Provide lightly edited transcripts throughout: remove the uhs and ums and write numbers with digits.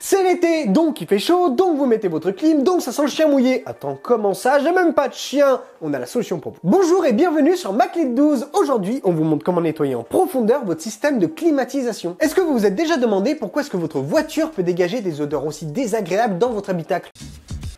C'est l'été, donc il fait chaud, donc vous mettez votre clim, donc ça sent le chien mouillé. Attends, comment ça? J'ai même pas de chien. On a la solution pour vous. Bonjour et bienvenue sur Maclead 12. Aujourd'hui, on vous montre comment nettoyer en profondeur votre système de climatisation. Est-ce que vous vous êtes déjà demandé pourquoi est-ce que votre voiture peut dégager des odeurs aussi désagréables dans votre habitacle?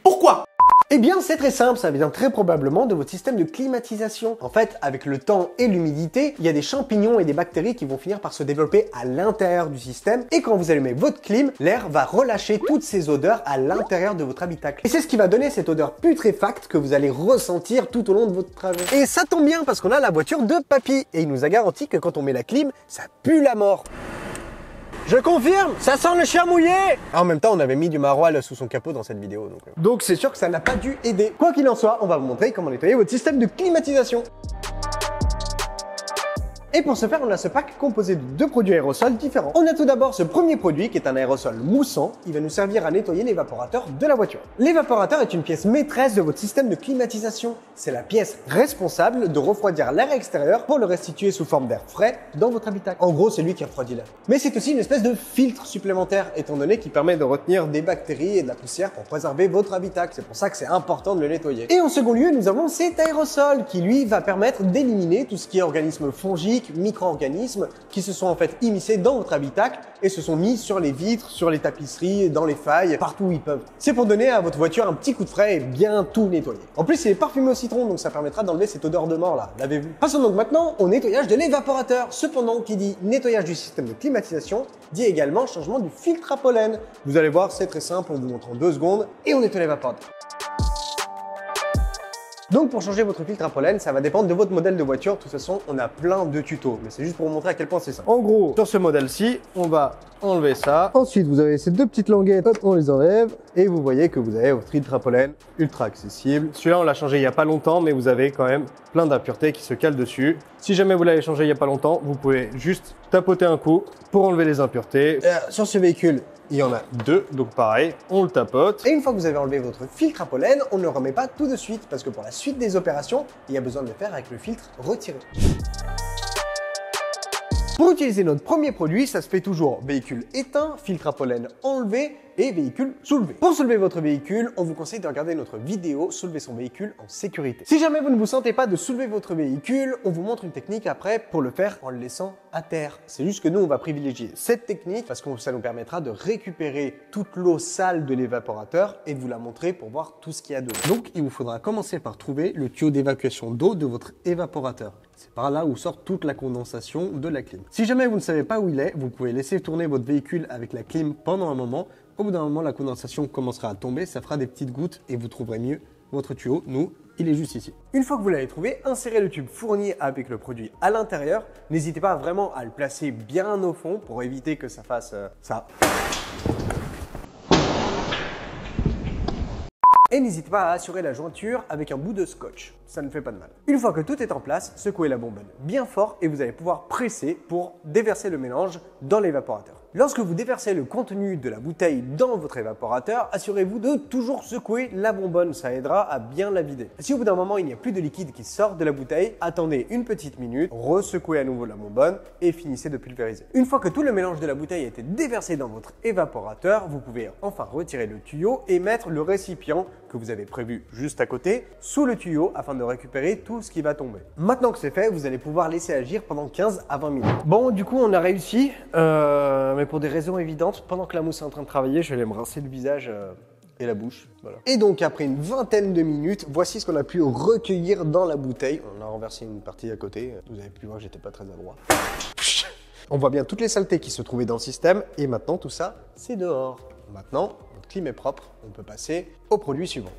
Pourquoi? Eh bien, c'est très simple, ça vient très probablement de votre système de climatisation. En fait, avec le temps et l'humidité, il y a des champignons et des bactéries qui vont finir par se développer à l'intérieur du système. Et quand vous allumez votre clim, l'air va relâcher toutes ces odeurs à l'intérieur de votre habitacle. Et c'est ce qui va donner cette odeur putréfacte que vous allez ressentir tout au long de votre trajet. Et ça tombe bien parce qu'on a la voiture de papy. Et il nous a garanti que quand on met la clim, ça pue la mort. Je confirme, ça sent le chien mouillé. En même temps, on avait mis du maroilles sous son capot dans cette vidéo. Donc c'est sûr que ça n'a pas dû aider. Quoi qu'il en soit, on va vous montrer comment nettoyer votre système de climatisation. Et pour ce faire, on a ce pack composé de deux produits aérosols différents. On a tout d'abord ce premier produit qui est un aérosol moussant. Il va nous servir à nettoyer l'évaporateur de la voiture. L'évaporateur est une pièce maîtresse de votre système de climatisation. C'est la pièce responsable de refroidir l'air extérieur pour le restituer sous forme d'air frais dans votre habitacle. En gros, c'est lui qui refroidit l'air. Mais c'est aussi une espèce de filtre supplémentaire, étant donné qu'il permet de retenir des bactéries et de la poussière pour préserver votre habitacle. C'est pour ça que c'est important de le nettoyer. Et en second lieu, nous avons cet aérosol qui, lui, va permettre d'éliminer tout ce qui est organismes fongiques, micro-organismes qui se sont en fait immiscés dans votre habitacle et se sont mis sur les vitres, sur les tapisseries, dans les failles, partout où ils peuvent. C'est pour donner à votre voiture un petit coup de frais et bien tout nettoyer. En plus, il est parfumé au citron, donc ça permettra d'enlever cette odeur de mort là, l'avez-vous? Passons donc maintenant au nettoyage de l'évaporateur. Cependant, qui dit nettoyage du système de climatisation, dit également changement du filtre à pollen. Vous allez voir, c'est très simple, on vous montre en 2 secondes et on nettoie l'évaporateur. Donc pour changer votre filtre à pollen, ça va dépendre de votre modèle de voiture. De toute façon, on a plein de tutos, mais c'est juste pour vous montrer à quel point c'est simple. En gros, sur ce modèle-ci, on va enlever ça. Ensuite, vous avez ces deux petites languettes, hop, on les enlève. Et vous voyez que vous avez votre filtre à pollen ultra accessible. Celui-là, on l'a changé il n'y a pas longtemps, mais vous avez quand même plein d'impuretés qui se calent dessus. Si jamais vous l'avez changé il n'y a pas longtemps, vous pouvez juste tapoter un coup pour enlever les impuretés. Sur ce véhicule, il y en a 2, donc pareil, on le tapote. Et une fois que vous avez enlevé votre filtre à pollen, on ne le remet pas tout de suite, parce que pour la suite des opérations, il y a besoin de le faire avec le filtre retiré. Pour utiliser notre premier produit, ça se fait toujours véhicule éteint, filtre à pollen enlevé et véhicule soulevé. Pour soulever votre véhicule, on vous conseille de regarder notre vidéo soulever son véhicule en sécurité. Si jamais vous ne vous sentez pas de soulever votre véhicule, on vous montre une technique après pour le faire en le laissant à terre. C'est juste que nous, on va privilégier cette technique parce que ça nous permettra de récupérer toute l'eau sale de l'évaporateur et de vous la montrer pour voir tout ce qu'il y a dedans. Donc, il vous faudra commencer par trouver le tuyau d'évacuation d'eau de votre évaporateur. C'est par là où sort toute la condensation de la clim. Si jamais vous ne savez pas où il est, vous pouvez laisser tourner votre véhicule avec la clim pendant un moment. Au bout d'un moment, la condensation commencera à tomber, ça fera des petites gouttes et vous trouverez mieux votre tuyau. Nous, il est juste ici. Une fois que vous l'avez trouvé, insérez le tube fourni avec le produit à l'intérieur. N'hésitez pas vraiment à le placer bien au fond pour éviter que ça fasse ça. Et n'hésitez pas à assurer la jointure avec un bout de scotch, ça ne fait pas de mal. Une fois que tout est en place, secouez la bonbonne bien fort et vous allez pouvoir presser pour déverser le mélange dans l'évaporateur. Lorsque vous déversez le contenu de la bouteille dans votre évaporateur, assurez-vous de toujours secouer la bonbonne, ça aidera à bien la vider. Si au bout d'un moment il n'y a plus de liquide qui sort de la bouteille, attendez une petite minute, resecouez à nouveau la bonbonne et finissez de pulvériser. Une fois que tout le mélange de la bouteille a été déversé dans votre évaporateur, vous pouvez enfin retirer le tuyau et mettre le récipient que vous avez prévu juste à côté sous le tuyau afin de récupérer tout ce qui va tomber. Maintenant que c'est fait, vous allez pouvoir laisser agir pendant 15 à 20 minutes. Bon, du coup, on a réussi, mais pour des raisons évidentes, pendant que la mousse est en train de travailler, je vais aller me rincer le visage et la bouche. Voilà. Et donc, après une vingtaine de minutes, voici ce qu'on a pu recueillir dans la bouteille. On a renversé une partie à côté. Vous avez pu voir que j'étais pas très adroit. On voit bien toutes les saletés qui se trouvaient dans le système. Et maintenant, tout ça, c'est dehors. Maintenant, notre clim est propre. On peut passer au produit suivant.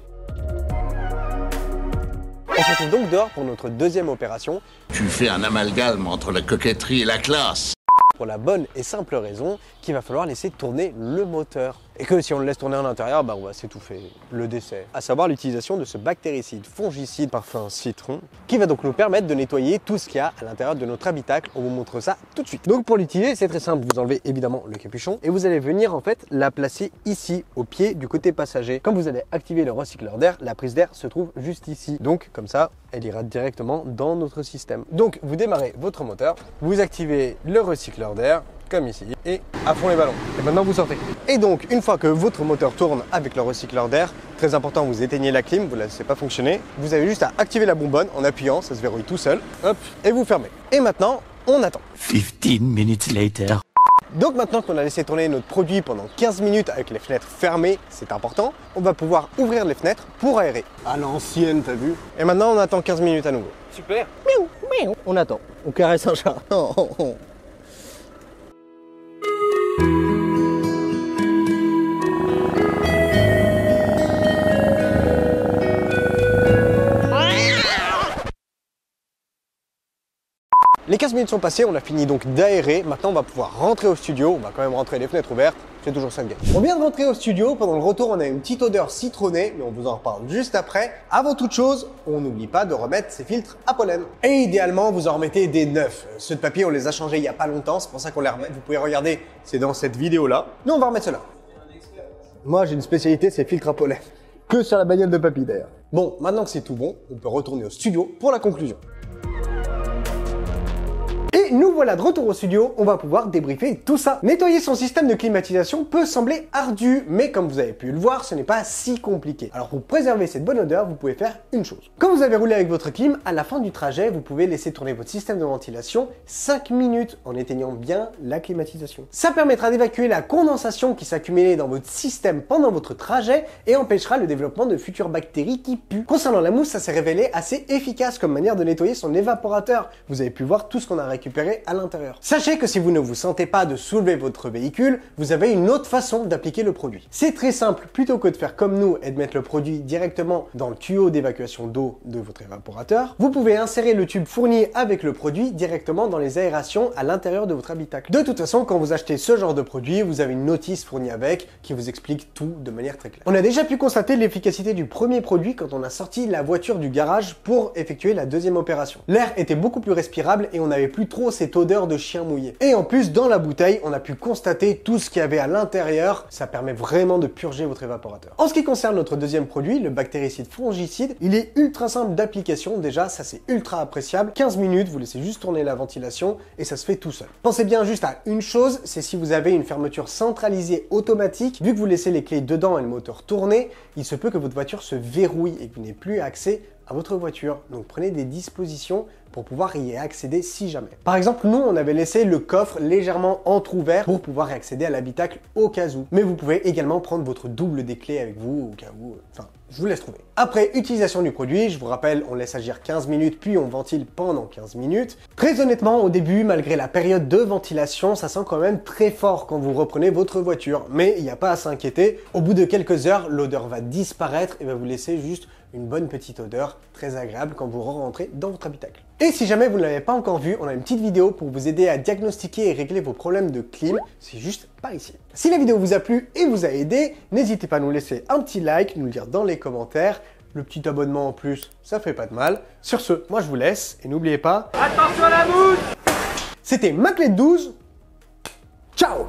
On se retrouve donc dehors pour notre deuxième opération. Tu fais un amalgame entre la coquetterie et la classe. Pour la bonne et simple raison qu'il va falloir laisser tourner le moteur. Et que si on le laisse tourner en intérieur, on va s'étouffer. Le décès. À savoir l'utilisation de ce bactéricide fongicide parfum citron qui va donc nous permettre de nettoyer tout ce qu'il y a à l'intérieur de notre habitacle. On vous montre ça tout de suite. Donc pour l'utiliser, c'est très simple. Vous enlevez évidemment le capuchon et vous allez venir en fait la placer ici, au pied du côté passager. Quand vous allez activer le recycleur d'air, la prise d'air se trouve juste ici. Donc comme ça, elle ira directement dans notre système. Donc vous démarrez votre moteur, vous activez le recycleur d'air comme ici, et à fond les ballons. Et maintenant vous sortez. Et donc, une fois que votre moteur tourne avec le recycleur d'air, très important, vous éteignez la clim, vous ne la laissez pas fonctionner. Vous avez juste à activer la bonbonne en appuyant, ça se verrouille tout seul. Hop, et vous fermez. Et maintenant, on attend. 15 minutes later. Donc maintenant qu'on a laissé tourner notre produit pendant 15 minutes avec les fenêtres fermées, c'est important, on va pouvoir ouvrir les fenêtres pour aérer. À l'ancienne, t'as vu? Et maintenant, on attend 15 minutes à nouveau. Super. Miaou, miaou. On attend. On caresse un chat. Oh, oh, oh. Les 15 minutes sont passées, on a fini donc d'aérer. Maintenant, on va pouvoir rentrer au studio. On va quand même rentrer les fenêtres ouvertes. C'est toujours ça le game. On vient de rentrer au studio. Pendant le retour, on a une petite odeur citronnée, mais on vous en reparle juste après. Avant toute chose, on n'oublie pas de remettre ces filtres à pollen. Et idéalement, vous en remettez des neufs. Ceux de papier, on les a changés il n'y a pas longtemps. C'est pour ça qu'on les remet. Vous pouvez regarder, c'est dans cette vidéo-là. Nous, on va remettre cela. Moi, j'ai une spécialité, c'est filtre à pollen. Que sur la bagnole de papy d'ailleurs. Bon, maintenant que c'est tout bon, on peut retourner au studio pour la conclusion. Et nous voilà de retour au studio, on va pouvoir débriefer tout ça. Nettoyer son système de climatisation peut sembler ardu, mais comme vous avez pu le voir, ce n'est pas si compliqué. Alors pour préserver cette bonne odeur, vous pouvez faire une chose. Quand vous avez roulé avec votre clim, à la fin du trajet, vous pouvez laisser tourner votre système de ventilation 5 minutes en éteignant bien la climatisation. Ça permettra d'évacuer la condensation qui s'accumulait dans votre système pendant votre trajet et empêchera le développement de futures bactéries qui puent. Concernant la mousse, ça s'est révélé assez efficace comme manière de nettoyer son évaporateur. Vous avez pu voir tout ce qu'on a récupéré à l'intérieur. Sachez que si vous ne vous sentez pas de soulever votre véhicule, vous avez une autre façon d'appliquer le produit. C'est très simple, plutôt que de faire comme nous et de mettre le produit directement dans le tuyau d'évacuation d'eau de votre évaporateur, vous pouvez insérer le tube fourni avec le produit directement dans les aérations à l'intérieur de votre habitacle. De toute façon, quand vous achetez ce genre de produit, vous avez une notice fournie avec qui vous explique tout de manière très claire. On a déjà pu constater l'efficacité du premier produit quand on a sorti la voiture du garage pour effectuer la deuxième opération. L'air était beaucoup plus respirable et on n'avait plus trop cette odeur de chien mouillé. Et en plus, dans la bouteille, on a pu constater tout ce qu'il y avait à l'intérieur. Ça permet vraiment de purger votre évaporateur. En ce qui concerne notre deuxième produit, le bactéricide fongicide, il est ultra simple d'application. Déjà, ça c'est ultra appréciable. 15 minutes, vous laissez juste tourner la ventilation et ça se fait tout seul. Pensez bien juste à une chose, c'est si vous avez une fermeture centralisée automatique, vu que vous laissez les clés dedans et le moteur tourner, il se peut que votre voiture se verrouille et que vous n'ayez plus accès à votre voiture. Donc prenez des dispositions pour pouvoir y accéder si jamais. Par exemple, nous, on avait laissé le coffre légèrement entrouvert pour pouvoir y accéder à l'habitacle au cas où. Mais vous pouvez également prendre votre double des clés avec vous au cas où. Enfin, je vous laisse trouver. Après utilisation du produit, je vous rappelle, on laisse agir 15 minutes puis on ventile pendant 15 minutes. Très honnêtement, au début, malgré la période de ventilation, ça sent quand même très fort quand vous reprenez votre voiture. Mais il n'y a pas à s'inquiéter. Au bout de quelques heures, l'odeur va disparaître et va vous laisser juste une bonne petite odeur très agréable quand vous rentrez dans votre habitacle. Et si jamais vous ne l'avez pas encore vu, on a une petite vidéo pour vous aider à diagnostiquer et régler vos problèmes de clim. C'est juste par ici. Si la vidéo vous a plu et vous a aidé, n'hésitez pas à nous laisser un petit like, nous le dire dans les commentaires. Le petit abonnement en plus, ça fait pas de mal. Sur ce, moi je vous laisse et n'oubliez pas... Attention à la mousse! C'était ma clé de 12. Ciao!